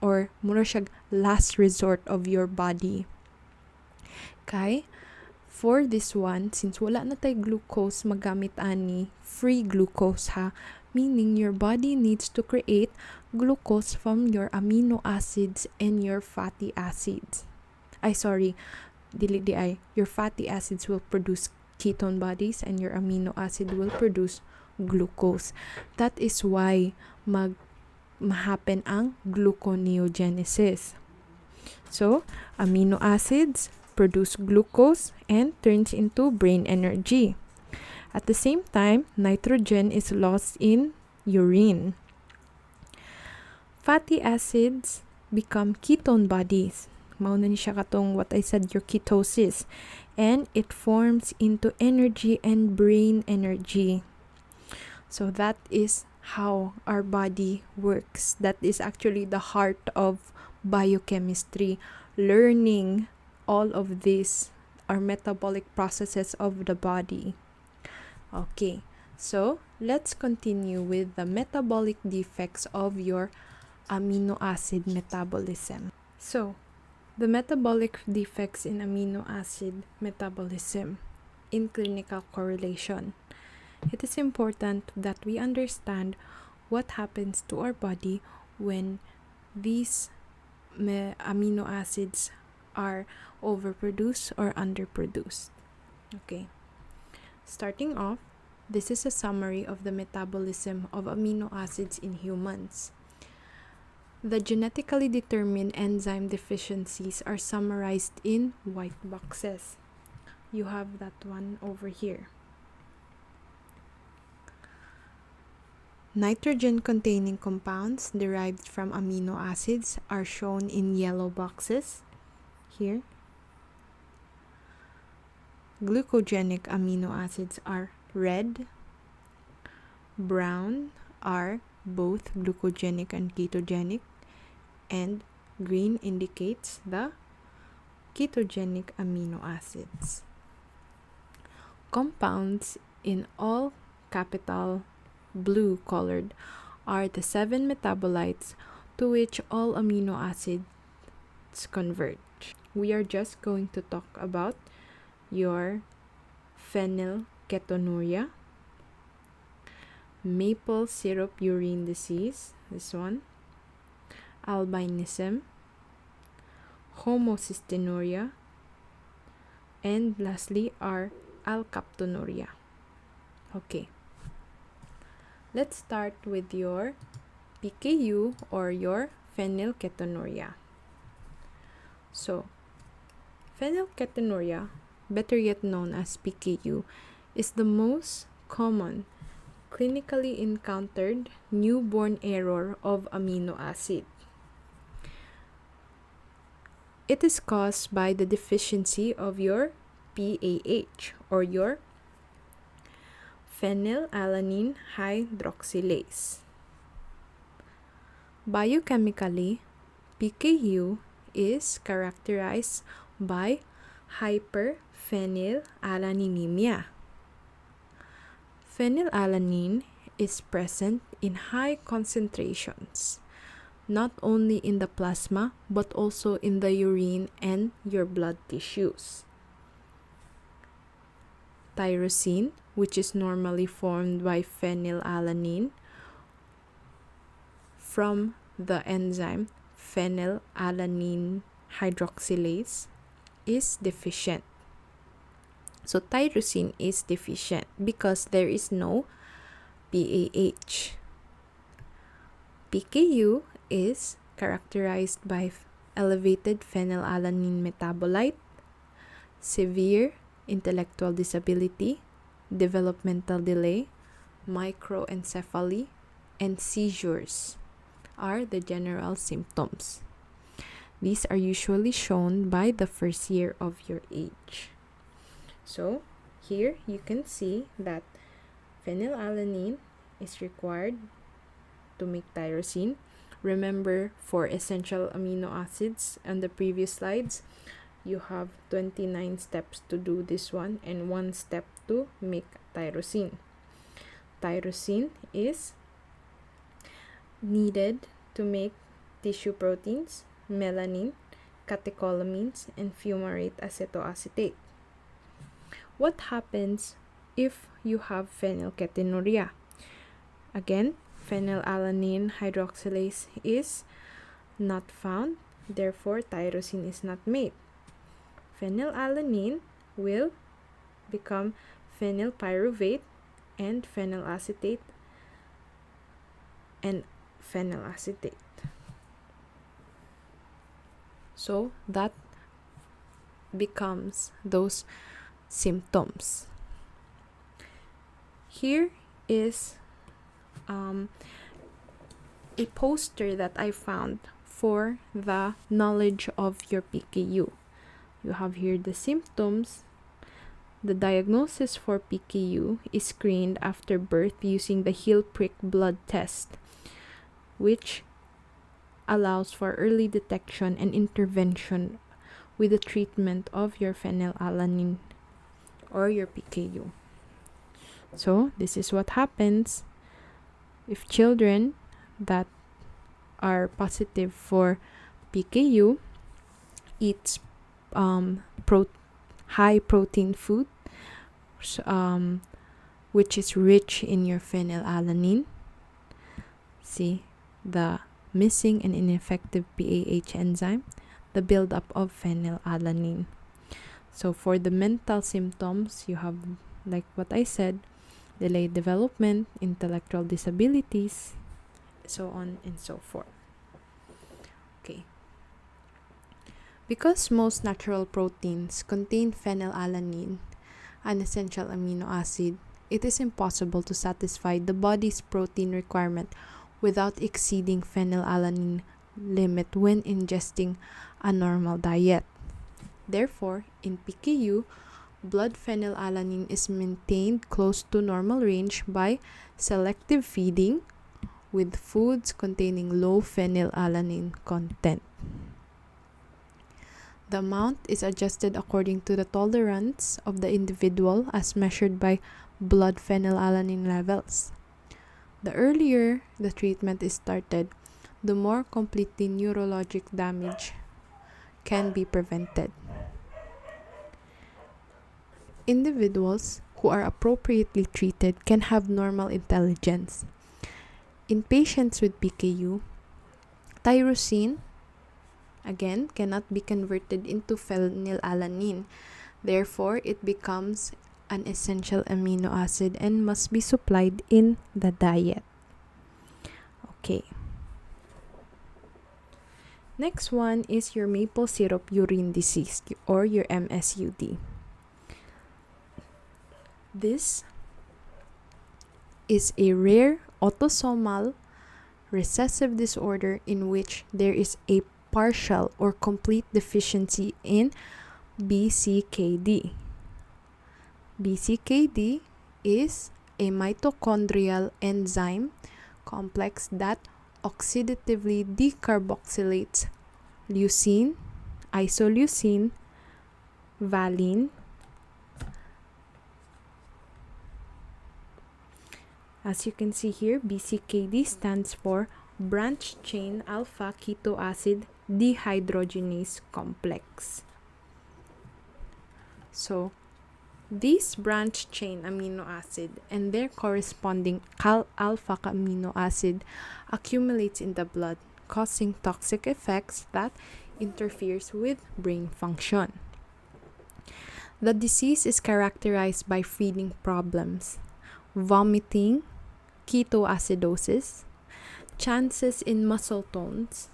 Speaker 1: or mura siya last resort of your body. Kay for this one, since wala na tay glucose magamit ani, free glucose ha, meaning your body needs to create glucose from your amino acids and your fatty acids. Your fatty acids will produce ketone bodies and your amino acid will produce glucose. That is why mahappen ang gluconeogenesis. So, amino acids produce glucose and turns into brain energy. At the same time, nitrogen is lost in urine. Fatty acids become ketone bodies. Mauna ni siya katong what I said, your ketosis. And it forms into energy and brain energy. So that is how our body works. That is actually the heart of biochemistry. Learning all of these are metabolic processes of the body. Okay, so let's continue with the metabolic defects of your amino acid metabolism. So, the metabolic defects in amino acid metabolism in clinical correlation. It is important that we understand what happens to our body when these amino acids are overproduced or underproduced. Okay. Starting off, this is a summary of the metabolism of amino acids in humans. The genetically determined enzyme deficiencies are summarized in white boxes. You have that one over here. Nitrogen-containing compounds derived from amino acids are shown in yellow boxes here. Glucogenic amino acids are red. Brown are both glucogenic and ketogenic, and green indicates the ketogenic amino acids. Compounds in all capital blue colored are the 7 metabolites to which all amino acids converge. We are just going to talk about your phenylketonuria, maple syrup urine disease, this one, albinism, homocystinuria, and lastly are alkaptonuria. Okay, let's start with your PKU or your phenylketonuria. So, phenylketonuria, better yet known as PKU, is the most common clinically encountered newborn error of amino acid. It is caused by the deficiency of your PAH or your phenylalanine hydroxylase. Biochemically, PKU is characterized by hyperphenylalaninemia. Phenylalanine is present in high concentrations, not only in the plasma but also in the urine and your blood tissues. Tyrosine, which is normally formed by phenylalanine from the enzyme phenylalanine hydroxylase, is deficient. So tyrosine is deficient because there is no PAH. PKU is characterized by elevated phenylalanine metabolite, severe intellectual disability, developmental delay, microencephaly, and seizures are the general symptoms. These are usually shown by the first year of your age. So here you can see that phenylalanine is required to make tyrosine. Remember, for essential amino acids on the previous slides, you have 29 steps to do this one and 1 step to make tyrosine. Tyrosine is needed to make tissue proteins, melanin, catecholamines, and fumarate acetoacetate. What happens if you have phenylketonuria? Again, phenylalanine hydroxylase is not found, therefore tyrosine is not made. Phenylalanine will become phenylpyruvate and phenylacetate and phenylacetate. So that becomes those symptoms. Here is a poster that I found for the knowledge of your PKU. You have here the symptoms. The diagnosis for PKU is screened after birth using the heel prick blood test, which allows for early detection and intervention with the treatment of your phenylalanine or your PKU. So this is what happens if children that are positive for PKU eats high protein food, which is rich in your phenylalanine. See the missing and ineffective PAH enzyme, the buildup of phenylalanine. So for the mental symptoms, you have, like what I said, delayed development, intellectual disabilities, so on and so forth. Okay. Because most natural proteins contain phenylalanine, an essential amino acid, it is impossible to satisfy the body's protein requirement without exceeding phenylalanine limit when ingesting a normal diet. Therefore, in PKU, blood phenylalanine is maintained close to normal range by selective feeding with foods containing low phenylalanine content. The amount is adjusted according to the tolerance of the individual as measured by blood phenylalanine levels. The earlier the treatment is started, the more completely neurologic damage can be prevented. Individuals who are appropriately treated can have normal intelligence. In patients with PKU, tyrosine, again, cannot be converted into phenylalanine. Therefore, it becomes an essential amino acid and must be supplied in the diet. Okay. Next one is your maple syrup urine disease or your MSUD. This is a rare autosomal recessive disorder in which there is a partial or complete deficiency in BCKD. BCKD is a mitochondrial enzyme complex that oxidatively decarboxylates leucine, isoleucine, valine. As you can see here, BCKD stands for branched chain alpha keto acid dehydrogenase complex. So, this branched chain amino acid and their corresponding alpha amino acid accumulates in the blood, causing toxic effects that interferes with brain function. The disease is characterized by feeding problems, vomiting, ketoacidosis, chances in muscle tones,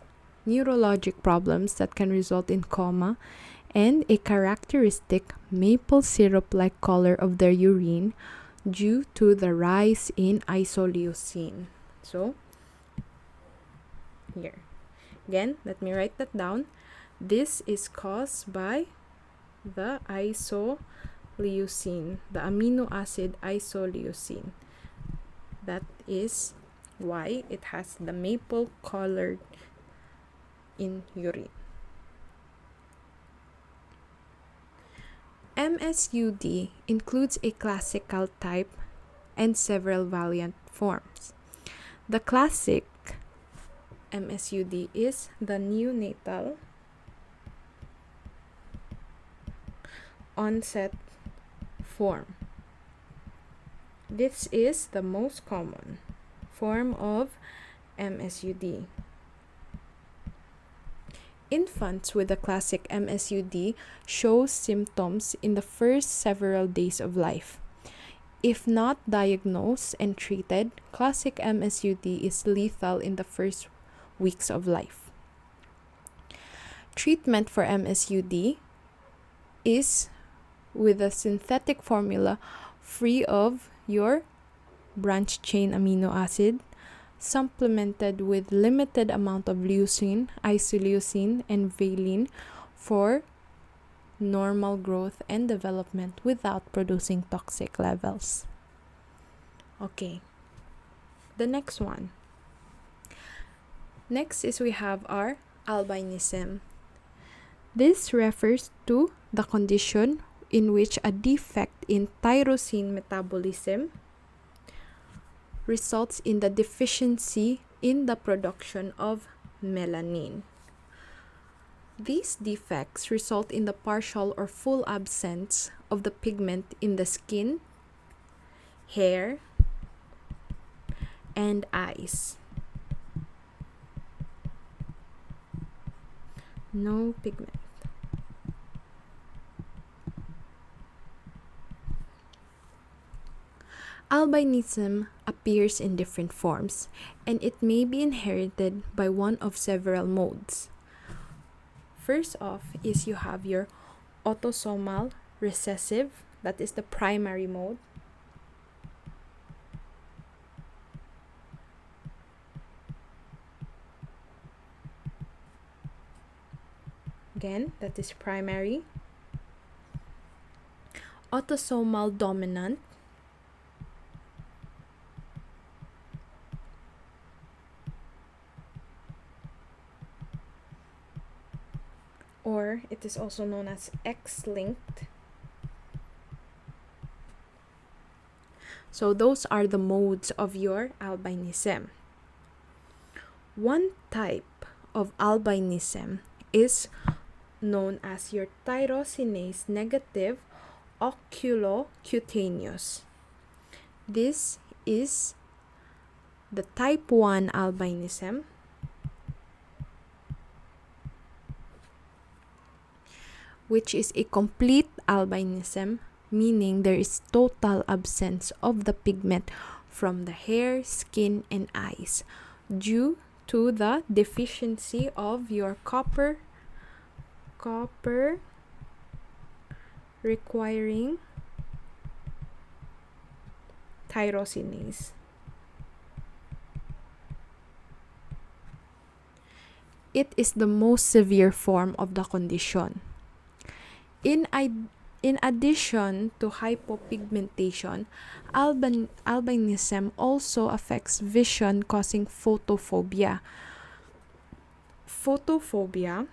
Speaker 1: neurologic problems that can result in coma, and a characteristic maple syrup-like color of their urine due to the rise in isoleucine. So, here. Again, let me write that down. This is caused by the isoleucine, the amino acid isoleucine. That is why it has the maple color in urine. MSUD includes a classical type and several variant forms. The classic MSUD is the neonatal onset form. This is the most common form of MSUD. Infants with the classic MSUD show symptoms in the first several days of life. If not diagnosed and treated, classic MSUD is lethal in the first weeks of life. Treatment for MSUD is with a synthetic formula free of your branched chain amino acid, supplemented with limited amount of leucine, isoleucine, and valine for normal growth and development without producing toxic levels. Okay, the next one. Next is we have our albinism. This refers to the condition in which a defect in tyrosine metabolism results in the deficiency in the production of melanin. These defects result in the partial or full absence of the pigment in the skin, hair, and eyes. No pigment. Albinism appears in different forms, and it may be inherited by one of several modes. First off is you have your autosomal recessive, that is the primary mode. Again, that is primary. Autosomal dominant. or it is also known as X-linked. So those are the modes of your albinism. One type of albinism is known as your tyrosinase negative oculocutaneous. This is the type 1 albinism, which is a complete albinism, meaning there is total absence of the pigment from the hair, skin, and eyes due to the deficiency of your copper requiring tyrosinase. It is the most severe form of the condition. In addition to hypopigmentation, albinism also affects vision, causing photophobia. Photophobia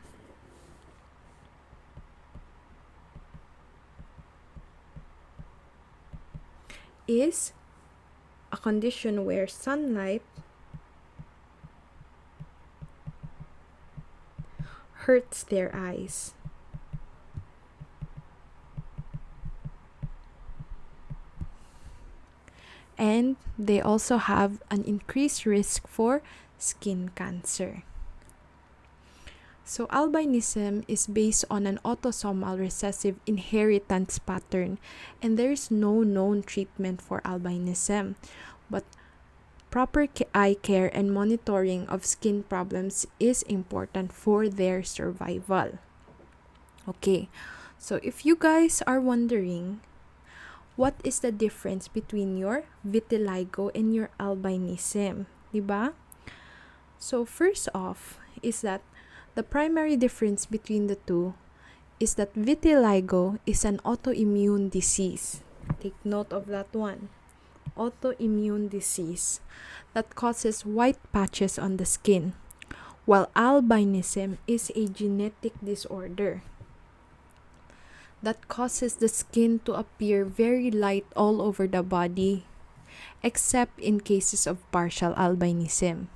Speaker 1: is a condition where sunlight hurts their eyes. And they also have an increased risk for skin cancer. So albinism is based on an autosomal recessive inheritance pattern, and there is no known treatment for albinism. But proper eye care and monitoring of skin problems is important for their survival. Okay, so if you guys are wondering, what is the difference between your vitiligo and your albinism? Diba? So first off is that the primary difference between the two is that vitiligo is an autoimmune disease. Take note of that one. Autoimmune disease that causes white patches on the skin, while albinism is a genetic disorder that causes the skin to appear very light all over the body, except in cases of partial albinism.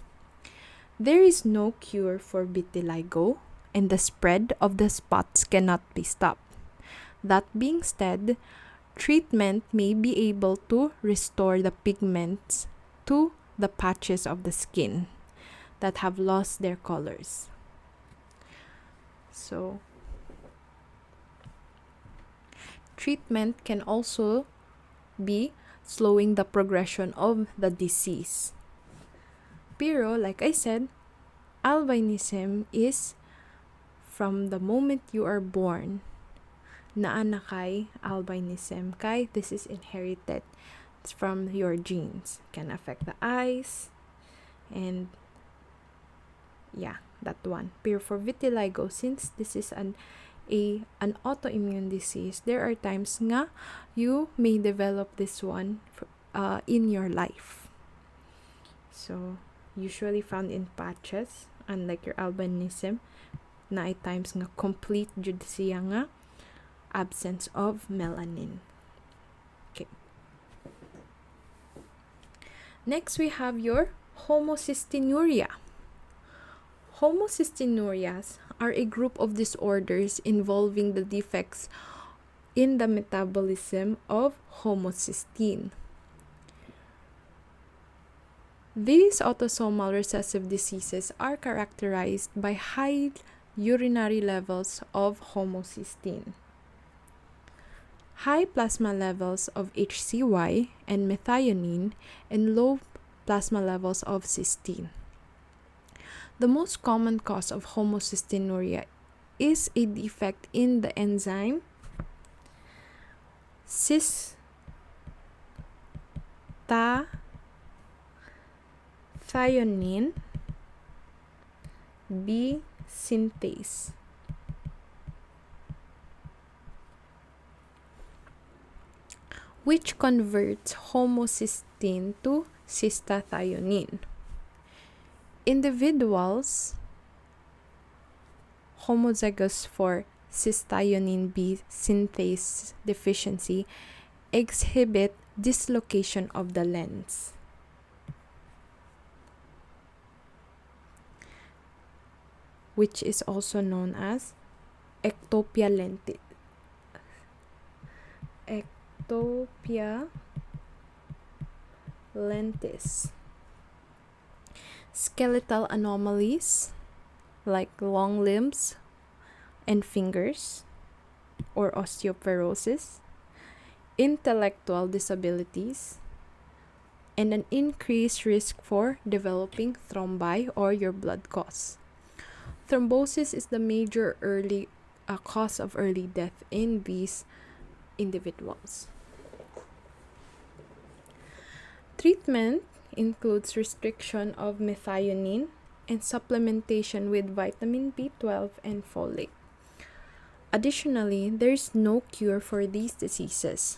Speaker 1: There is no cure for vitiligo, and the spread of the spots cannot be stopped. That being said, treatment may be able to restore the pigments to the patches of the skin that have lost their colors. So, treatment can also be slowing the progression of the disease. Pero, like I said, albinism is from the moment you are born. Naa na kay albinism, kay this is inherited. It's from your genes. Can affect the eyes, and yeah, that one. Pero for vitiligo, since this is an autoimmune disease, there are times nga you may develop this one in your life. So, usually found in patches, unlike your albinism, na ay times nga complete jud siya nga absence of melanin. Okay. Next, we have your homocystinuria. Homocystinuria are a group of disorders involving the defects in the metabolism of homocysteine. These autosomal recessive diseases are characterized by high urinary levels of homocysteine, high plasma levels of HCY and methionine, and low plasma levels of cysteine. The most common cause of homocystinuria is a defect in the enzyme cystathionine B synthase. Which converts homocysteine to cystathionine. Individuals homozygous for cystathionine B synthase deficiency exhibit dislocation of the lens, which is also known as ectopia lentis. Ectopia lentis. Skeletal anomalies like long limbs and fingers or osteoporosis, intellectual disabilities, and an increased risk for developing thrombi or your blood clots. Thrombosis is the major early cause of early death in these individuals. Treatment includes restriction of methionine and supplementation with vitamin B12 and folate. Additionally, there is no cure for these diseases.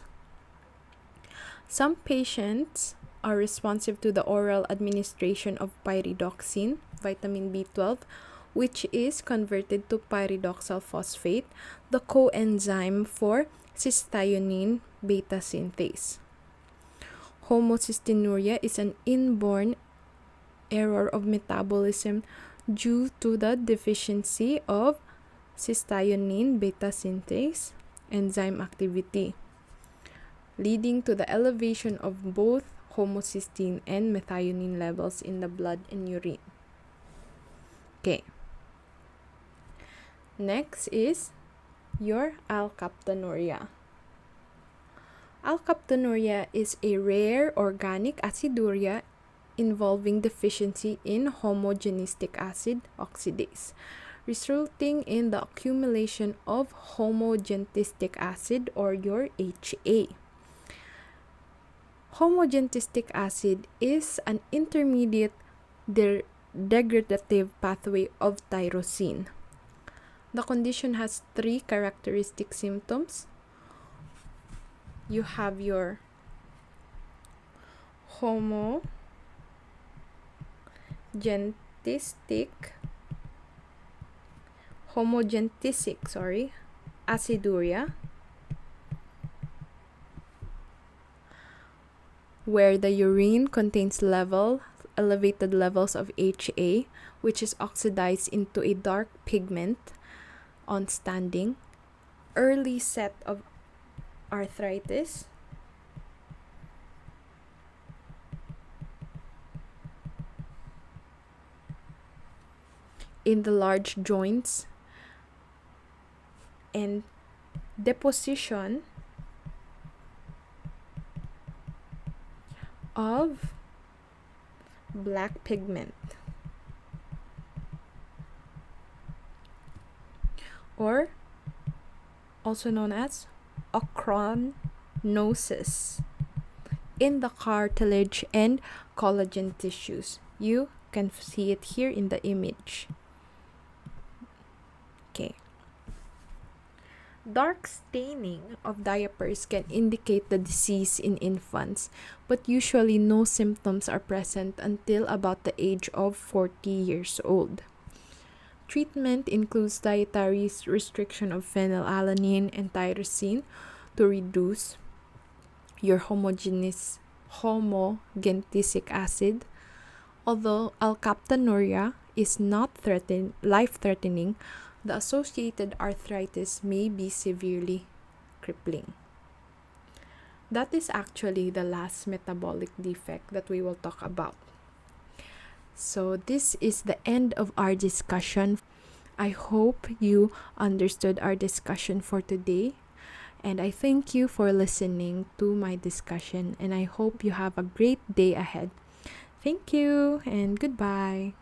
Speaker 1: Some patients are responsive to the oral administration of pyridoxine, vitamin B12, which is converted to pyridoxal phosphate, the coenzyme for cystathionine beta synthase. Homocystinuria is an inborn error of metabolism due to the deficiency of cystathionine beta synthase enzyme activity, leading to the elevation of both homocysteine and methionine levels in the blood and urine. Okay. Next is your alkaptonuria. Alkaptonuria is a rare organic aciduria involving deficiency in homogenistic acid oxidase, resulting in the accumulation of homogentistic acid or your HA. Homogentistic acid is an intermediate degradative pathway of tyrosine. The condition has 3 characteristic symptoms. You have your homogentisic aciduria, where the urine contains elevated levels of HA, which is oxidized into a dark pigment on standing, early set of arthritis, in the large joints, and deposition of black pigment, or also known as ochronosis, in the cartilage and collagen tissues. You can see it here in the image. Okay. Dark staining of diapers can indicate the disease in infants, but usually no symptoms are present until about the age of 40 years old. Treatment includes dietary restriction of phenylalanine and tyrosine to reduce your homogenisic acid. Although alkaptonuria is not life-threatening, the associated arthritis may be severely crippling. That is actually the last metabolic defect that we will talk about. So this is the end of our discussion. I hope you understood our discussion for today, and I thank you for listening to my discussion, and I hope you have a great day ahead. Thank you and goodbye.